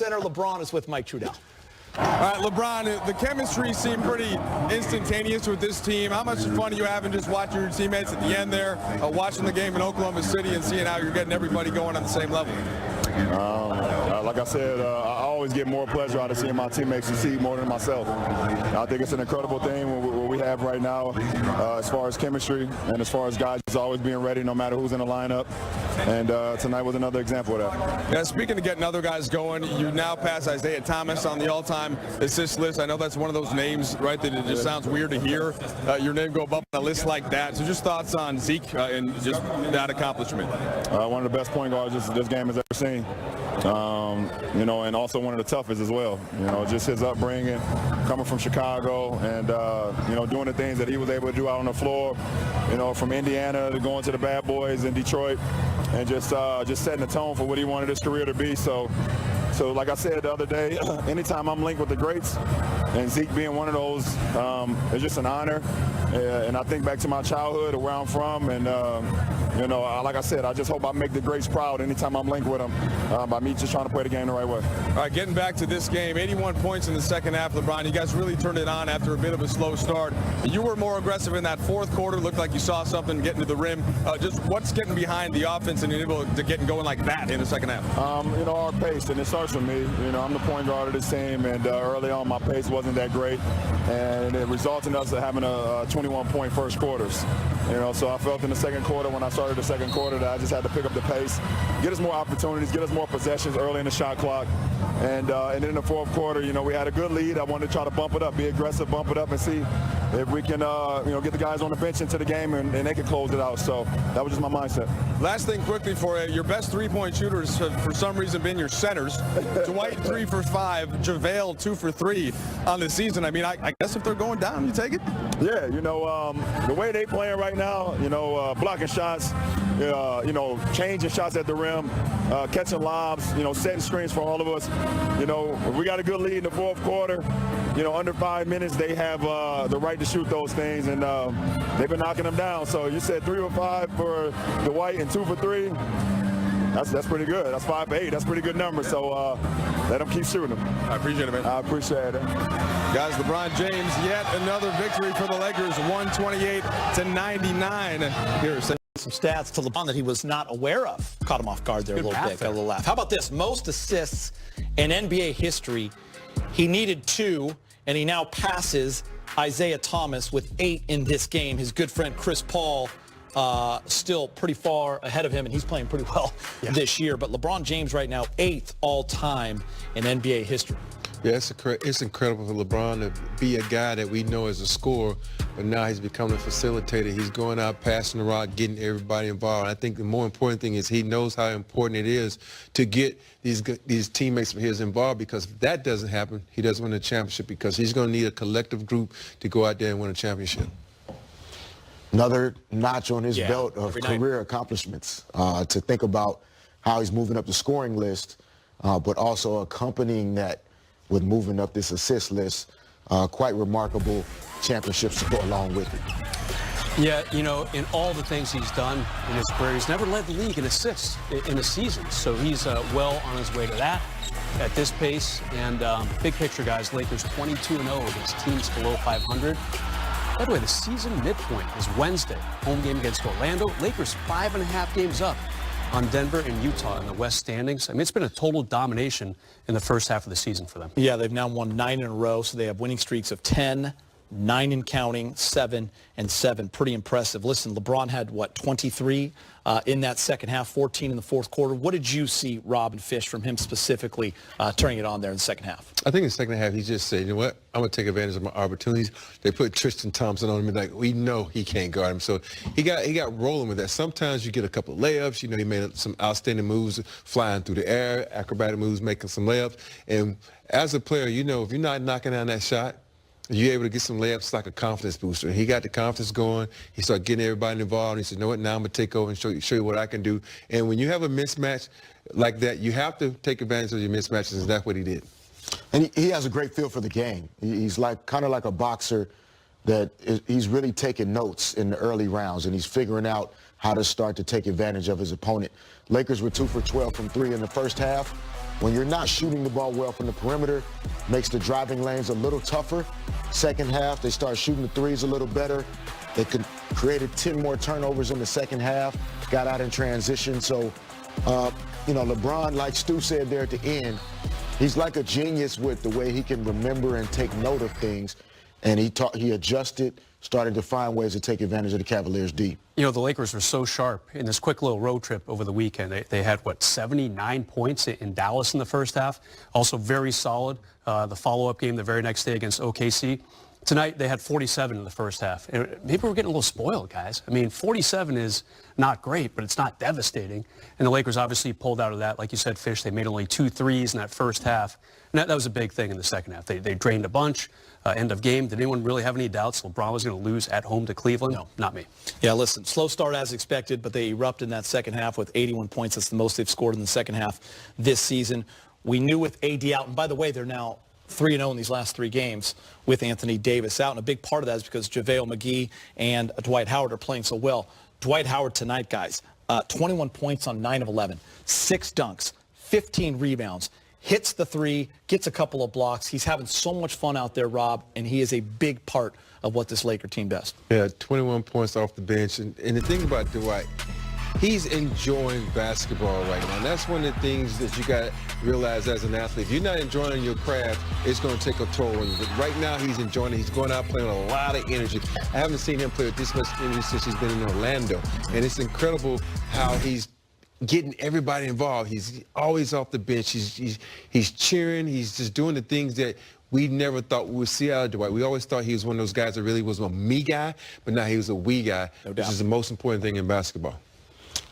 center. LeBron is with Mike Trudell. All right, LeBron, the chemistry seemed pretty instantaneous with this team. How much fun are you having just watching your teammates at the end there, watching the game in Oklahoma City and seeing how you're getting everybody going on the same level? Like I said, I always get more pleasure out of seeing my teammates succeed more than myself. I think it's an incredible thing what we have right now as far as chemistry and as far as guys always being ready no matter who's in the lineup. And tonight was another example of that. Yeah, speaking of getting other guys going, you now pass Isaiah Thomas on the all-time assist list. I know that's one of those names, right, that it just sounds weird to hear your name go above on a list like that. So just thoughts on Zeke and just that accomplishment. One of the best point guards this game has ever seen. You know, and also one of the toughest as well. You know, just his upbringing, coming from Chicago, and you know, doing the things that he was able to do out on the floor. You know, from Indiana to going to the Bad Boys in Detroit, and just setting the tone for what he wanted his career to be. So like I said the other day, anytime I'm linked with the greats, and Zeke being one of those, it's just an honor. And I think back to my childhood, or where I'm from, and you know, like I said, I just hope I make the greats proud anytime I'm linked with them by me just trying to play the game the right way. All right, getting back to this game, 81 points in the second half, LeBron. You guys really turned it on after a bit of a slow start. You were more aggressive in that fourth quarter. Looked like you saw something getting to the rim. Just what's getting behind the offense and able to get going like that in the second half? You know, our pace, and it starts with me. You know, I'm the point guard of this team, and early on my pace wasn't that great, and it resulted in us having a 21-point first quarters. You know, so I felt in the second quarter when I started the second quarter that I just had to pick up the pace, get us more opportunities, get us more possessions early in the shot clock. And then in the fourth quarter, you know, we had a good lead. I wanted to try to bump it up, be aggressive, bump it up, and see if we can, you know, get the guys on the bench into the game and they can close it out. So that was just my mindset. Last thing quickly for you, your best three-point shooters have for some reason been your centers. Dwight 3 for 5, JaVale 2 for 3 on the season. I mean, I guess if they're going down, you take it? Yeah, you know, the way they playing right now, you know, blocking shots, you know, changing shots at the rim, catching lobs, you know, setting screens for all of us. You know, we got a good lead in the fourth quarter. You know, under 5 minutes, they have the right to shoot those things, and they've been knocking them down. So you said 3 for 5 for Dwight and 2 for 3. That's pretty good. That's 5 for 8. That's a pretty good number. So let them keep shooting them. I appreciate it, man. I appreciate it. Guys, LeBron James, yet another victory for the Lakers, 128-99. Here's some stats to LeBron that he was not aware of. Caught him off guard there a little bit. Got a little laugh. How about this? Most assists in NBA history. He needed 2, and he now passes Isaiah Thomas with 8 in this game. His good friend Chris Paul still pretty far ahead of him, and he's playing pretty well this year. But LeBron James right now 8th all-time in NBA history. Yeah, it's incredible for LeBron to be a guy that we know as a scorer, but now he's becoming a facilitator. He's going out, passing the rock, getting everybody involved. And I think the more important thing is he knows how important it is to get these teammates of his involved, because if that doesn't happen, he doesn't win the championship, because he's going to need a collective group to go out there and win a championship. Another notch on his belt of career accomplishments. To think about how he's moving up the scoring list, but also accompanying that with moving up this assist list. Quite remarkable championships to go along with it. Yeah, you know, in all the things he's done in his career, he's never led the league in assists in a season. So he's well on his way to that at this pace. And big picture, guys, Lakers 22-0 against teams below 500. By the way, the season midpoint is Wednesday. Home game against Orlando. Lakers 5.5 games up on Denver and Utah in the West standings. I mean, it's been a total domination in the first half of the season for them. Yeah, they've now won 9 in a row, so they have winning streaks of 10, 9 and counting, 7 and 7. Pretty impressive. Listen, LeBron had, what, 23 in that second half, 14 in the fourth quarter. What did you see, Rob and Fish, from him specifically turning it on there in the second half? I think in the second half, he just said, you know what, I'm going to take advantage of my opportunities. They put Tristan Thompson on him, and like, we know he can't guard him. So he got rolling with that. Sometimes you get a couple of layups. You know, he made some outstanding moves, flying through the air, acrobatic moves, making some layups. And as a player, you know, if you're not knocking down that shot, you're able to get some layups. It's like a confidence booster. He got the confidence going. He started getting everybody involved. And he said, you know what, now I'm going to take over and show you what I can do. And when you have a mismatch like that, you have to take advantage of your mismatches, and that's what he did. And he has a great feel for the game. He's like kind of like a boxer that he's really taking notes in the early rounds, and he's figuring out how to start to take advantage of his opponent. Lakers were 2 for 12 from 3 in the first half. when you're not shooting the ball well from the perimeter, makes the driving lanes a little tougher. Second half, they start shooting the threes a little better. They created 10 more turnovers in the second half, got out in transition. So, LeBron, like Stu said there at the end, he's like a genius with the way he can remember and take note of things. And he adjusted, started to find ways to take advantage of the Cavaliers' D. The Lakers were so sharp in this quick little road trip over the weekend. They had, 79 points in Dallas in the first half. Also very solid. The follow-up game the very next day against OKC. Tonight, they had 47 in the first half. And people were getting a little spoiled, guys. 47 is not great, but it's not devastating. And the Lakers obviously pulled out of that. Like you said, Fish, they made only 2 threes in that first half. And that was a big thing in the second half. They drained a bunch. End of game. Did anyone really have any doubts LeBron was going to lose at home to Cleveland? No, not me. Yeah, listen, slow start as expected, but they erupted in that second half with 81 points. That's the most they've scored in the second half this season. We knew with AD out, and by the way, they're now 3-0 in these last 3 games with Anthony Davis out. And a big part of that is because JaVale McGee and Dwight Howard are playing so well. Dwight Howard tonight, guys, 21 points on 9 of 11, 6 dunks, 15 rebounds. Hits the 3, gets a couple of blocks. He's having so much fun out there, Rob, and he is a big part of what this Laker team does. Yeah, 21 points off the bench. And the thing about Dwight, he's enjoying basketball right now. And that's one of the things that you got to realize as an athlete. If you're not enjoying your craft, it's going to take a toll on you. But right now, he's enjoying it. He's going out playing with a lot of energy. I haven't seen him play with this much energy since he's been in Orlando. And it's incredible how he's getting everybody involved. He's always off the bench. He's cheering. He's just doing the things that we never thought we would see out of Dwight. We always thought he was one of those guys that really was a me guy, but now he was a we guy, which is the most important thing in basketball.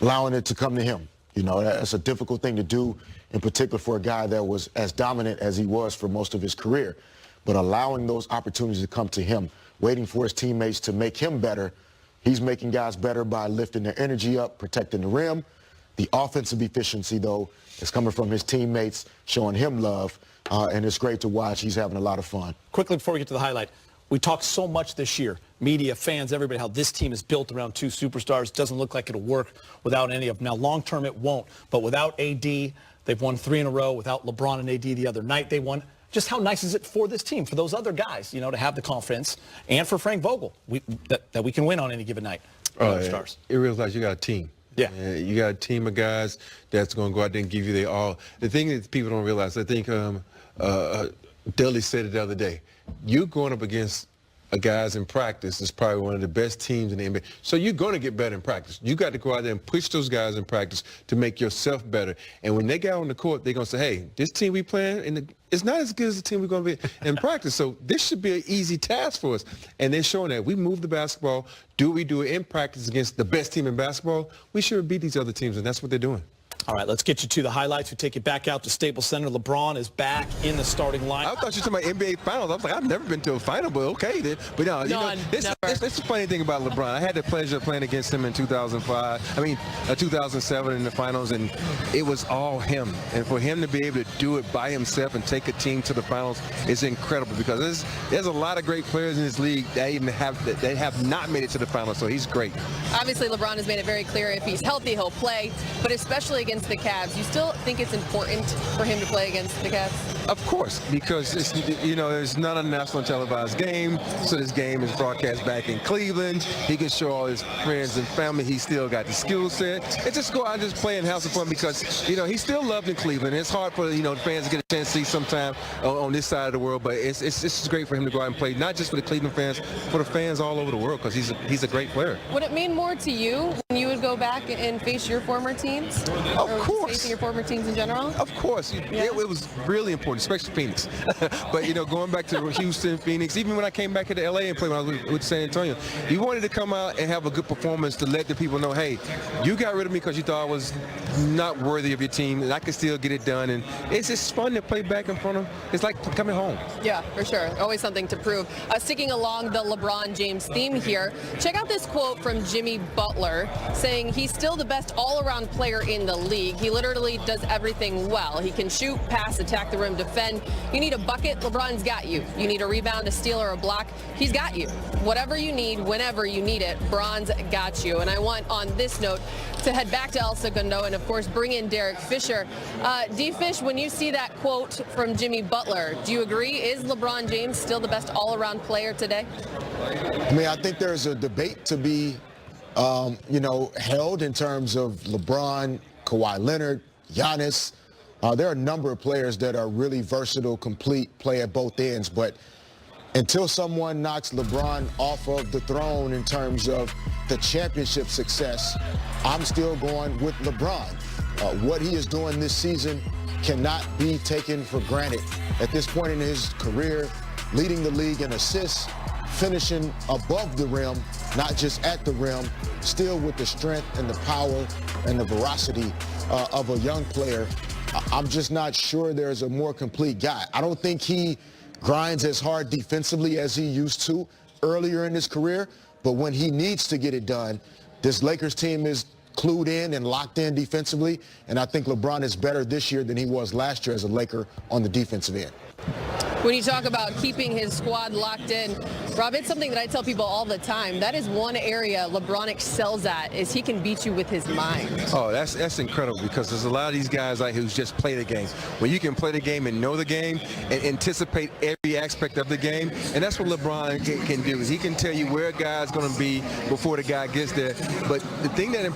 Allowing it to come to him. That's a difficult thing to do, in particular for a guy that was as dominant as he was for most of his career. But allowing those opportunities to come to him, waiting for his teammates to make him better. He's making guys better by lifting their energy up, protecting the rim. The offensive efficiency, though, is coming from his teammates, showing him love, and it's great to watch. He's having a lot of fun. Quickly before we get to the highlight, we talked so much this year, media, fans, everybody, how this team is built around 2 superstars. Doesn't look like it'll work without any of them. Now, long-term, it won't. But without AD, they've won 3 in a row. Without LeBron and AD the other night, they won. Just how nice is it for this team, for those other guys, to have the confidence, and for Frank Vogel, that we can win on any given night. Stars. It realizes you got a team. Yeah. You got a team of guys that's going to go out there and give you their all. The thing that people don't realize, I think Dudley said it the other day, you going up against guys in practice is probably one of the best teams in the NBA. So you're going to get better in practice. You got to go out there and push those guys in practice to make yourself better. And when they get on the court, they're going to say, hey, this team we playing, it's not as good as the team we're going to be in practice. So this should be an easy task for us. And they're showing that we move the basketball. Do we do it in practice against the best team in basketball? We should beat these other teams, and that's what they're doing. All right, let's get you to the highlights. We take you back out to Staples Center. LeBron is back in the starting line. I thought you were talking about NBA Finals. I was like, I've never been to a final, but okay then. But no, this is the funny thing about LeBron. I had the pleasure of playing against him in 2007 in the finals, and it was all him. And for him to be able to do it by himself and take a team to the finals is incredible, because there's a lot of great players in this league that have not made it to the finals, so he's great. Obviously, LeBron has made it very clear if he's healthy, he'll play, but especially against the Cavs. You still think it's important for him to play against the Cavs? Of course, because it's not a national televised game, so this game is broadcast back in Cleveland. He can show all his friends and family he still got the skill set. And just go out and just play and have some fun, because he's still loved in Cleveland. It's hard for the fans to get a chance to see sometime on this side of the world, but it's just great for him to go out and play, not just for the Cleveland fans, for the fans all over the world, because he's a great player. Would it mean more to you when you would go back and face your former teams? Of course. Facing your former teams in general? Of course. Yeah. It was really important, especially Phoenix. But, going back to Houston, Phoenix, even when I came back to LA and played when I was with San Antonio, you wanted to come out and have a good performance to let the people know, hey, you got rid of me because you thought I was not worthy of your team, and I could still get it done. And it's just fun to play back in front of them. It's like coming home. Yeah, for sure. Always something to prove. Sticking along the LeBron James theme here, check out this quote from Jimmy Butler saying he's still the best all-around player in the league. league. He literally does everything well. He can shoot, pass, attack the rim, defend. You need a bucket, LeBron's got you. You need a rebound, a steal, or a block, he's got you. Whatever you need, whenever you need it, Bron's got you. And I want, on this note, to head back to El Segundo and, of course, bring in Derek Fisher. D-Fish, when you see that quote from Jimmy Butler, do you agree? Is LeBron James still the best all-around player today? I mean, I think there's a debate to be, held in terms of LeBron, Kawhi Leonard, Giannis. There are a number of players that are really versatile, complete, play at both ends. But until someone knocks LeBron off of the throne in terms of the championship success, I'm still going with LeBron. What he is doing this season cannot be taken for granted. At this point in his career, leading the league in assists, finishing above the rim, not just at the rim, still with the strength and the power and the veracity of a young player. I'm just not sure there's a more complete guy. I don't think he grinds as hard defensively as he used to earlier in his career, but when he needs to get it done, this Lakers team is clued in and locked in defensively, and I think LeBron is better this year than he was last year as a Laker on the defensive end. When you talk about keeping his squad locked in, Rob, it's something that I tell people all the time. That is one area LeBron excels at, is he can beat you with his mind. Oh, that's incredible, because there's a lot of these guys out here who just play the game. When you can play the game and know the game and anticipate every aspect of the game, and that's what LeBron can do, is he can tell you where a guy's going to be before the guy gets there. But the thing that